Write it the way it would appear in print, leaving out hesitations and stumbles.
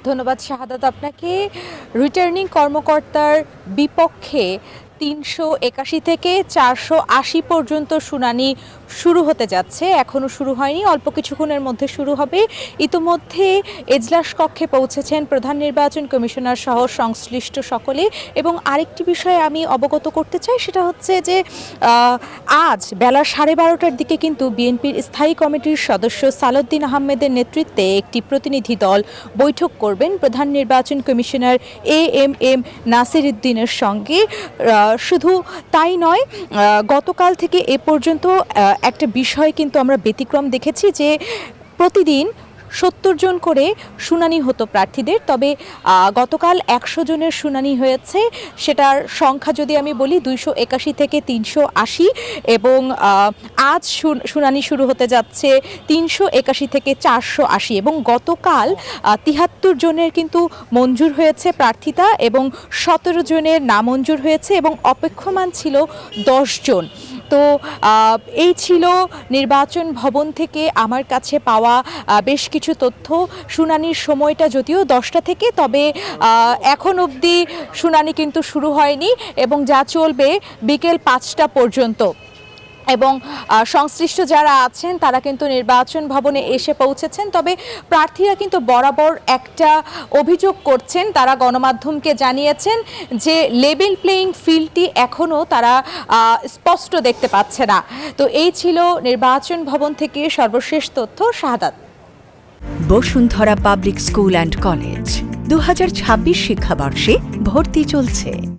ধন্যবাদ শাহাদাত আপনাকে। রিটার্নিং কর্মকর্তার বিপক্ষে ৩৮১ থেকে ৪৮০ পর্যন্ত শুনানি শুরু হতে যাচ্ছে। এখনও শুরু হয়নি, অল্প কিছুক্ষণের মধ্যে শুরু হবে। ইতোমধ্যে এজলাস কক্ষে পৌঁছেছেন প্রধান নির্বাচন কমিশনার সহ সংশ্লিষ্ট সকলে। এবং আরেকটি বিষয়ে আমি অবগত করতে চাই, সেটা হচ্ছে যে আজ বেলা 12:30টার দিকে কিন্তু বিএনপির স্থায়ী কমিটির সদস্য সালাউদ্দিন আহমেদের নেতৃত্বে একটি প্রতিনিধি দল বৈঠক করবেন প্রধান নির্বাচন কমিশনার এএমএম নাসির উদ্দিনের সঙ্গে। শুধু তাই নয়, গতকাল থেকে এ পর্যন্ত একটা বিষয় কিন্তু আমরা ব্যতিক্রম দেখেছি যে প্রতিদিন ৭০ জন করে শুনানি হতো প্রার্থীদের, তবে গতকাল ১০০ জনের শুনানি হয়েছে। সেটার সংখ্যা যদি আমি বলি ২৮১ থেকে ৩৮০, এবং আজ শুনানি শুরু হতে যাচ্ছে ৩৮১ থেকে ৪৮০, এবং গতকাল ৭৩ জনের কিন্তু মঞ্জুর হয়েছে প্রার্থিতা এবং ১৭ জনের নামঞ্জুর হয়েছে এবং অপেক্ষমান ছিল ১০ জন। তো এই ছিল নির্বাচন ভবন থেকে আমার কাছে পাওয়া বেশ কিছু তথ্য। শুনানির সময়টা যদিও 10টা থেকে, তবে এখন অবধি শুনানি কিন্তু শুরু হয়নি এবং যা চলবে বিকেল 5টা পর্যন্ত। এবং সংশ্লিষ্ট যারা আছেন তারা কিন্তু নির্বাচন ভবনে এসে পৌঁছেছেন। তবে প্রার্থীরা কিন্তু বরাবর একটা অভিযোগ করছেন, তারা গণমাধ্যমকে জানিয়েছেন যে লেভেল প্লেয়িং ফিল্ডটি এখনও তারা স্পষ্ট দেখতে পাচ্ছে না। তো এই ছিল নির্বাচন ভবন থেকে সর্বশেষ তথ্য। Shahadat. Bashundhara public school and college 2026 শিক্ষাবর্ষে ভর্তি চলছে।